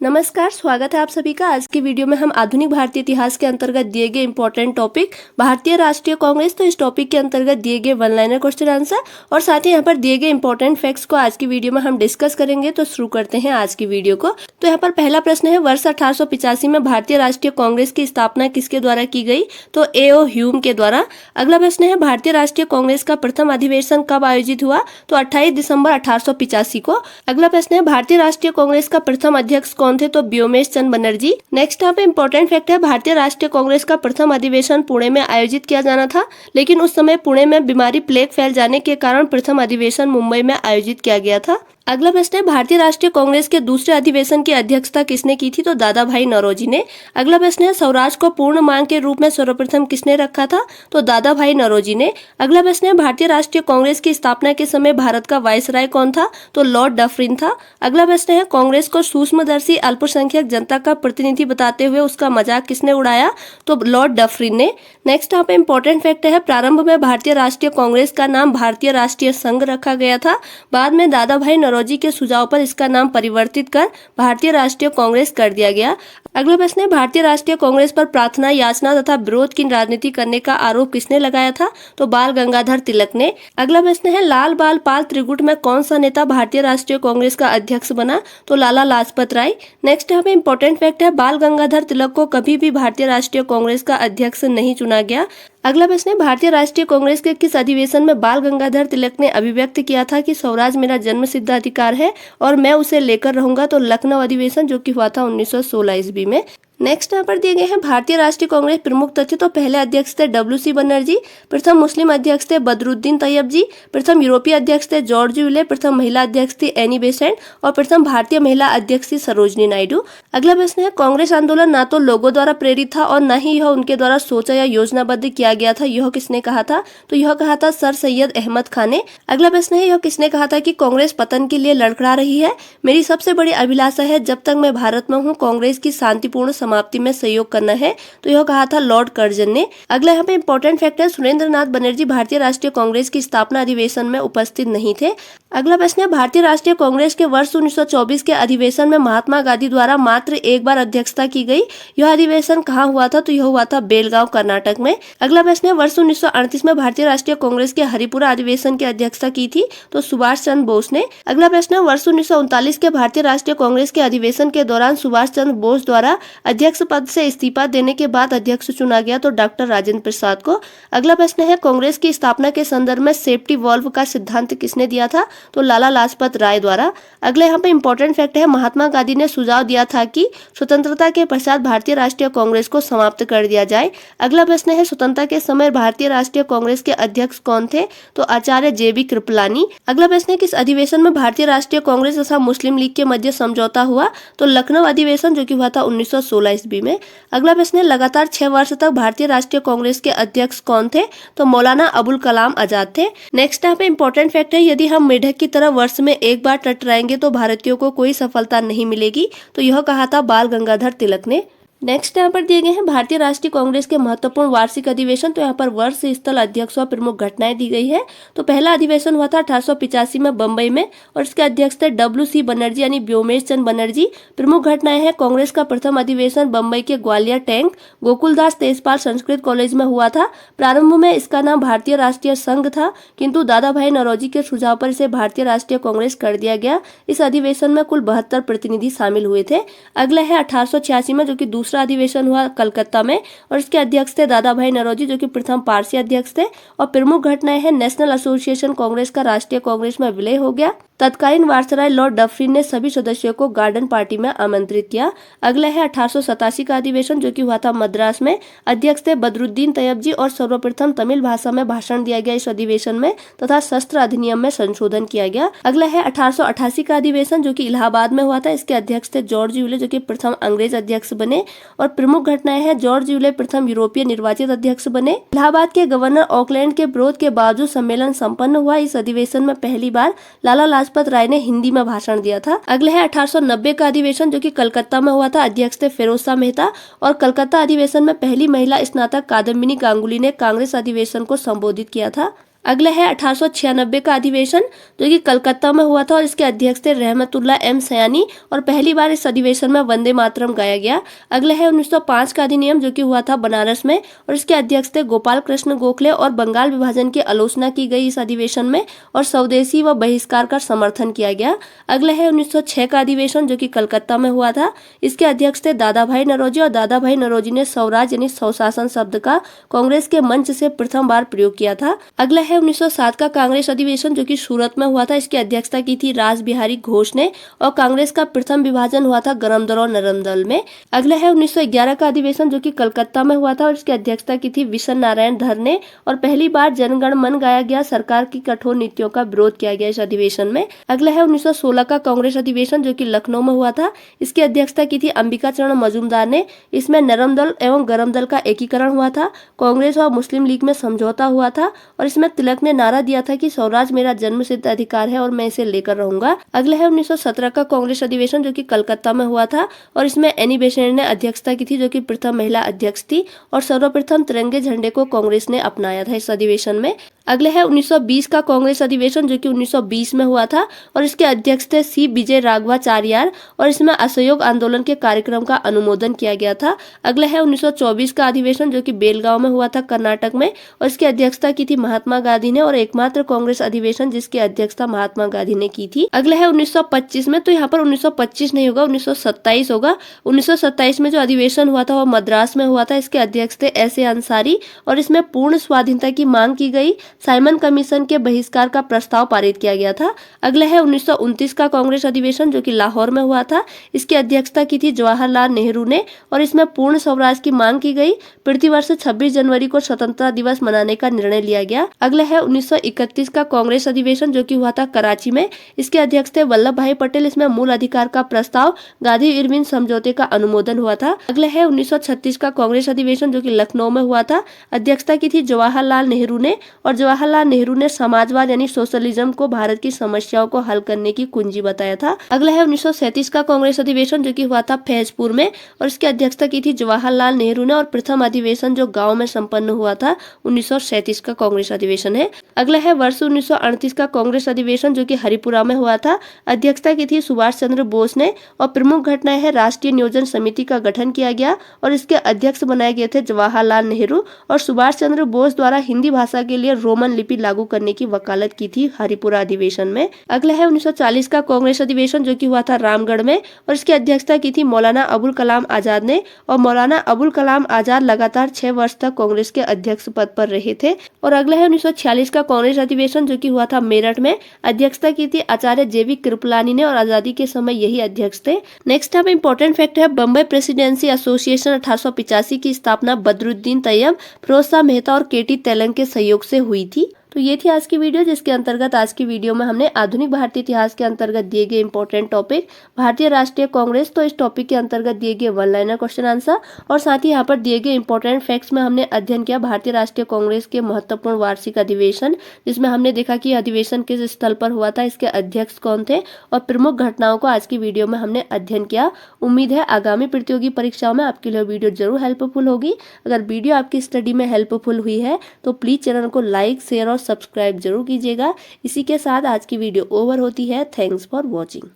नमस्कार, स्वागत है आप सभी का। आज की वीडियो में हम आधुनिक भारतीय इतिहास के अंतर्गत दिए गए इंपॉर्टेंट टॉपिक भारतीय राष्ट्रीय कांग्रेस, तो इस टॉपिक के अंतर्गत दिए गए वन लाइनर क्वेश्चन आंसर और साथ ही यहाँ पर दिए गए इंपॉर्टेंट फैक्ट्स को आज की वीडियो में हम डिस्कस करेंगे। तो शुरू करते हैं आज की वीडियो को। तो यहाँ पर पहला प्रश्न है, वर्ष 1885 में भारतीय राष्ट्रीय कांग्रेस की स्थापना किसके द्वारा की गई? तो A.O. ह्यूम के द्वारा। अगला प्रश्न है, भारतीय राष्ट्रीय कांग्रेस का प्रथम अधिवेशन कब आयोजित हुआ? तो 28 दिसंबर 1885 को। अगला प्रश्न है, भारतीय राष्ट्रीय कांग्रेस का प्रथम अध्यक्ष कौन थे? तो व्योमेश चंद्र बनर्जी। नेक्स्ट यहाँ पे इंपॉर्टेंट फैक्ट है, भारतीय राष्ट्रीय कांग्रेस का प्रथम अधिवेशन पुणे में आयोजित किया जाना था, लेकिन उस समय पुणे में बीमारी प्लेग फैल जाने के कारण प्रथम अधिवेशन मुंबई में आयोजित किया गया था। अगला प्रश्न है, भारतीय राष्ट्रीय कांग्रेस के दूसरे अधिवेशन की अध्यक्षता किसने की थी? तो दादा भाई नौरोजी ने। अगला प्रश्न है, स्वराज को पूर्ण मांग के रूप में सर्वप्रथम किसने रखा था? तो दादा भाई नौरोजी ने। अगला प्रश्न है, भारतीय राष्ट्रीय कांग्रेस की स्थापना के समय भारत का वायसराय कौन था? तो लॉर्ड डफरिन था। अगला प्रश्न है, कांग्रेस को सूक्ष्मदर्शी अल्पसंख्यक जनता का प्रतिनिधि बताते हुए उसका मजाक किसने उड़ाया? तो लॉर्ड डफरिन ने। नेक्स्ट यहाँ पे इंपॉर्टेंट फैक्ट है, प्रारंभ में भारतीय राष्ट्रीय कांग्रेस का नाम भारतीय राष्ट्रीय संघ रखा गया था। बाद में दादा भाई नौरोजी के सुझाव पर इसका नाम परिवर्तित कर भारतीय राष्ट्रीय कांग्रेस कर दिया गया। अगला प्रश्न है, भारतीय राष्ट्रीय कांग्रेस पर प्रार्थना, याचना तथा विरोध की राजनीति करने का आरोप किसने लगाया था? तो बाल गंगाधर तिलक ने। अगला प्रश्न है, लाल बाल पाल त्रिगुट में कौन सा नेता भारतीय राष्ट्रीय कांग्रेस का अध्यक्ष बना? तो लाला लाजपत राय। नेक्स्ट यहाँ पे इंपॉर्टेंट फैक्ट है, बाल गंगाधर तिलक को कभी भी भारतीय राष्ट्रीय कांग्रेस का अध्यक्ष नहीं चुना गया। अगला प्रश्न है, भारतीय राष्ट्रीय कांग्रेस के किस अधिवेशन में बाल गंगाधर तिलक ने अभिव्यक्त किया था कि स्वराज मेरा जन्म सिद्ध अधिकार है और मैं उसे लेकर रहूंगा? तो लखनऊ अधिवेशन, जो कि हुआ था 1916 ईस्वी में। नेक्स्ट यहाँ पर दिए गए हैं भारतीय राष्ट्रीय कांग्रेस प्रमुख तथ्य। तो पहले अध्यक्ष थे W.C. बनर्जी, प्रथम मुस्लिम अध्यक्ष थे बदरुद्दीन तैयब जी, प्रथम यूरोपीय अध्यक्ष थे जॉर्ज यूले, प्रथम महिला अध्यक्ष थी एनी बेसेंट और प्रथम भारतीय महिला अध्यक्ष थी सरोजनी नायडू। अगला प्रश्न है, कांग्रेस आंदोलन ना तो लोगों द्वारा प्रेरित था और न ही यह उनके द्वारा सोचा या योजनाबद्ध किया गया था, यह किसने कहा था? तो यह कहा था सर सैयद अहमद खान ने। अगला प्रश्न है, यह किसने कहा था कि कांग्रेस पतन के लिए लड़खड़ा रही है? मेरी सबसे बड़ी अभिलाषा है जब तक मैं भारत में हूँ कांग्रेस की शांतिपूर्ण समाप्ति में सहयोग करना है, तो यह कहा था लॉर्ड कर्जन ने। अगला यहाँ पे इंपॉर्टेंट फैक्ट है, सुरेंद्र नाथ बनर्जी भारतीय राष्ट्रीय कांग्रेस की स्थापना अधिवेशन में उपस्थित नहीं थे। अगला प्रश्न है, भारतीय राष्ट्रीय कांग्रेस के वर्ष 1924 के अधिवेशन में महात्मा गांधी द्वारा मात्र एक बार अध्यक्षता की गई। यह अधिवेशन कहाँ हुआ था? तो यह हुआ था बेलगांव, कर्नाटक में। अगला प्रश्न है, वर्ष 1938 में भारतीय राष्ट्रीय कांग्रेस के हरिपुरा अधिवेशन की अध्यक्षता की थी? तो सुभाष चंद्र बोस ने। अगला प्रश्न है, वर्ष 1939 के भारतीय राष्ट्रीय कांग्रेस के अधिवेशन के दौरान सुभाष चंद्र बोस द्वारा अध्यक्ष पद से इस्तीफा देने के बाद अध्यक्ष चुना गया? तो डॉक्टर राजेंद्र प्रसाद को। अगला प्रश्न है, कांग्रेस की स्थापना के संदर्भ में सेफ्टी वॉल्व का सिद्धांत किसने दिया था? तो लाला लाजपत राय द्वारा। अगला यहाँ पे इंपॉर्टेंट फैक्ट है, महात्मा गांधी ने सुझाव दिया था कि स्वतंत्रता के पश्चात भारतीय राष्ट्रीय कांग्रेस को समाप्त कर दिया जाए। अगला प्रश्न है, स्वतंत्रता के समय भारतीय राष्ट्रीय कांग्रेस के अध्यक्ष कौन थे? तो आचार्य JB कृपलानी। अगला प्रश्न है, किस अधिवेशन में भारतीय राष्ट्रीय कांग्रेस तथा मुस्लिम लीग के मध्य समझौता हुआ? तो लखनऊ अधिवेशन, जो कि हुआ था 1916 ईस्वी में। अगला प्रश्न है, लगातार 6 वर्ष तक भारतीय राष्ट्रीय कांग्रेस के अध्यक्ष कौन थे? तो मौलाना अबुल कलाम आजाद थे। नेक्स्ट यहाँ पे इंपॉर्टेंट फैक्ट है, यदि हम मेढक की तरह वर्ष में एक बार टटराएंगे तो भारतीयों को कोई सफलता नहीं मिलेगी, तो यह कहा था बाल गंगाधर तिलक ने। नेक्स्ट यहाँ पर दिए गए हैं भारतीय राष्ट्रीय कांग्रेस के महत्वपूर्ण वार्षिक अधिवेशन। तो यहाँ पर वर्ष, स्थल, अध्यक्ष और प्रमुख घटनाएं दी गई है। तो पहला अधिवेशन हुआ था 1885 में बम्बई में और इसके अध्यक्ष थे W.C. बनर्जी यानी व्योमेश चंद्र बनर्जी। प्रमुख घटनाएं हैं, कांग्रेस का प्रथम अधिवेशन बम्बई के ग्वालियर टैंक गोकुलदास तेजपाल संस्कृत कॉलेज में हुआ था। प्रारंभ में इसका नाम भारतीय राष्ट्रीय संघ था, किंतु दादा भाई नौरोजी के सुझाव पर इसे भारतीय राष्ट्रीय कांग्रेस कर दिया गया। इस अधिवेशन में कुल 72 प्रतिनिधि शामिल हुए थे। अगला है 1886 में, जो कि दूसरा अधिवेशन हुआ कलकत्ता में और इसके अध्यक्ष थे दादा भाई नौरोजी, जो कि प्रथम पारसी अध्यक्ष थे। और प्रमुख घटनाएं हैं, नेशनल एसोसिएशन कांग्रेस का राष्ट्रीय कांग्रेस में विलय हो गया। तत्कालीन वायसराय लॉर्ड डफरिन ने सभी सदस्यों को गार्डन पार्टी में आमंत्रित किया। अगला है 1887 का अधिवेशन, जो कि हुआ था मद्रास में। अध्यक्ष थे बदरुद्दीन तैयब जी और सर्वप्रथम तमिल भाषा में भाषण दिया गया इस अधिवेशन में तथा शस्त्र अधिनियम में संशोधन किया गया। अगला है 1888 का अधिवेशन, जो कि इलाहाबाद में हुआ था। इसके अध्यक्ष थे जॉर्ज यूले, जो कि प्रथम अंग्रेज अध्यक्ष बने। और प्रमुख घटनाएं हैं, जॉर्ज यूले प्रथम यूरोपीय निर्वाचित अध्यक्ष बने। इलाहाबाद के गवर्नर ऑकलैंड के विरोध के बावजूद सम्मेलन संपन्न हुआ। इस अधिवेशन में पहली बार लाला लाजपत राय ने हिंदी में भाषण दिया था। अगला है 1890 का अधिवेशन, जो कि कलकत्ता में हुआ था। अध्यक्ष थे फिरोज शाह मेहता और कलकत्ता अधिवेशन में पहली महिला स्नातक कादम्बिनी गांगुली ने कांग्रेस अधिवेशन को संबोधित किया था। अगला है 1896 का अधिवेशन जो कि कलकत्ता में हुआ था और इसके अध्यक्ष थे रहमतुल्लाह एम सयानी और पहली बार इस अधिवेशन में वंदे मातरम गाया गया। अगला है 1905 का अधिनियम जो कि हुआ था बनारस में और इसके अध्यक्ष थे गोपाल कृष्ण गोखले और बंगाल विभाजन की आलोचना की गई इस अधिवेशन में और स्वदेशी व बहिष्कार का समर्थन किया गया। अगला है 1906 का अधिवेशन जो कि कलकत्ता में हुआ था। इसके अध्यक्ष थे दादा भाई नौरोजी और दादा भाई नौरोजी ने स्वराज यानी स्वशासन शब्द का कांग्रेस के मंच से प्रथम बार प्रयोग किया था। अगला है 1907 का कांग्रेस अधिवेशन जो कि सूरत में हुआ था। इसकी अध्यक्षता की थी रास बिहारी घोष ने और कांग्रेस का प्रथम विभाजन हुआ था गरम दल और नरम दल में। अगला है 1911 का अधिवेशन जो कि कलकत्ता में हुआ था और इसकी अध्यक्षता की थी विशन नारायण धर ने और पहली बार जनगण मन गाया गया। सरकार की कठोर नीतियों का विरोध किया गया इस अधिवेशन में। अगला है 1916 का कांग्रेस अधिवेशन जो कि लखनऊ में हुआ था। इसकी अध्यक्षता की थी अंबिका चरण मजूमदार ने। इसमें नरम दल एवं गरम दल का एकीकरण हुआ था। कांग्रेस और मुस्लिम लीग में समझौता हुआ था और इसमें तिलक ने नारा दिया था कि स्वराज मेरा जन्म सिद्ध अधिकार है और मैं इसे लेकर रहूंगा। अगला है 1917 का कांग्रेस अधिवेशन जो कि कलकत्ता में हुआ था और इसमें एनी बेसेंट ने अध्यक्षता की थी जो कि प्रथम महिला अध्यक्ष थी और सर्वप्रथम तिरंगे झंडे को कांग्रेस ने अपनाया था इस अधिवेशन में। अगले है 1920 का कांग्रेस अधिवेशन जो कि 1920 में हुआ था और इसके अध्यक्ष थे सी विजय राघवाचार्य और इसमें असहयोग आंदोलन के कार्यक्रम का अनुमोदन किया गया था। अगला है 1924 का अधिवेशन जो कि बेलगांव में हुआ था कर्नाटक में और इसकी अध्यक्षता की थी महात्मा गांधी ने और एकमात्र कांग्रेस अधिवेशन जिसकी अध्यक्षता महात्मा गांधी ने की थी। अगला है 1925 में, तो यहाँ पर 1925 नहीं होगा 1927 होगा। 1927 में जो अधिवेशन हुआ था वो मद्रास में हुआ था। इसके अध्यक्ष थे एस.ए. अंसारी और इसमें पूर्ण स्वाधीनता की मांग की गई। साइमन कमीशन के बहिष्कार का प्रस्ताव पारित किया गया था। अगला है 1929 का कांग्रेस अधिवेशन जो कि लाहौर में हुआ था। इसकी अध्यक्षता की थी जवाहरलाल नेहरू ने और इसमें पूर्ण स्वराज की मांग की गई। प्रतिवर्ष 26 जनवरी को स्वतंत्रता दिवस मनाने का निर्णय लिया गया। अगला है 1931 का कांग्रेस अधिवेशन जो कि हुआ था कराची में। इसके अध्यक्ष थे वल्लभ भाई पटेल। इसमें मूल अधिकार का प्रस्ताव गांधी इरविन समझौते का अनुमोदन हुआ था। अगला है 1936 का कांग्रेस अधिवेशन जो कि लखनऊ में हुआ था। अध्यक्षता की थी जवाहरलाल नेहरू ने और जवाहरलाल नेहरू ने समाजवाद यानी सोशलिज्म को भारत की समस्याओं को हल करने की कुंजी बताया था। अगला है 1937 का कांग्रेस अधिवेशन जो कि हुआ था फैजपुर में और इसकी अध्यक्षता की थी जवाहरलाल नेहरू ने और प्रथम अधिवेशन जो गांव में संपन्न हुआ था 1937 का कांग्रेस अधिवेशन है। अगला है वर्ष 1938 का कांग्रेस अधिवेशन जो कि हरिपुरा में हुआ था। अध्यक्षता की थी सुभाष चंद्र बोस ने और प्रमुख घटनाएं है राष्ट्रीय नियोजन समिति का गठन किया गया और इसके अध्यक्ष बनाए गए थे जवाहरलाल नेहरू और सुभाष चंद्र बोस द्वारा हिंदी भाषा के लिए रोमन लिपि लागू करने की वकालत की थी हरिपुरा अधिवेशन में। अगला है 1940 का कांग्रेस अधिवेशन जो कि हुआ था रामगढ़ में और इसकी अध्यक्षता की थी मौलाना अबुल कलाम आजाद ने और मौलाना अबुल कलाम आजाद लगातार 6 वर्ष तक कांग्रेस के अध्यक्ष पद पर रहे थे। और अगला है 1946 का कांग्रेस अधिवेशन जो कि हुआ था मेरठ में। अध्यक्षता की थी आचार्य जेवी कृपलानी ने और आजादी के समय यही अध्यक्ष थे। नेक्स्ट अब इम्पोर्टेंट फैक्ट है बम्बई प्रेसिडेंसी एसोसिएशन 1885 की स्थापना बदरुद्दीन तैयब, फिरोज शाह मेहता और के.टी. तेलंग के सहयोग से हुई थी। तो ये थी आज की वीडियो जिसके अंतर्गत आज की वीडियो में हमने आधुनिक भारतीय इतिहास के अंतर्गत दिए गए इंपॉर्टेंट टॉपिक भारतीय राष्ट्रीय कांग्रेस, तो इस टॉपिक के अंतर्गत दिए गए वन लाइनर क्वेश्चन आंसर और साथ ही यहाँ पर दिए गए इंपॉर्टेंट फैक्ट्स में हमने अध्ययन किया भारतीय राष्ट्रीय कांग्रेस के महत्वपूर्ण वार्षिक अधिवेशन, जिसमें हमने देखा कि अधिवेशन किस स्थल पर हुआ था, इसके अध्यक्ष कौन थे और प्रमुख घटनाओं को आज की वीडियो में हमने अध्ययन किया। उम्मीद है आगामी प्रतियोगी परीक्षाओं में आपके लिए वीडियो जरूर हेल्पफुल होगी। अगर वीडियो आपकी स्टडी में हेल्पफुल हुई है तो प्लीज चैनल को लाइक, शेयर और सब्सक्राइब जरूर कीजिएगा। इसी के साथ आज की वीडियो ओवर होती है। Thanks for watching.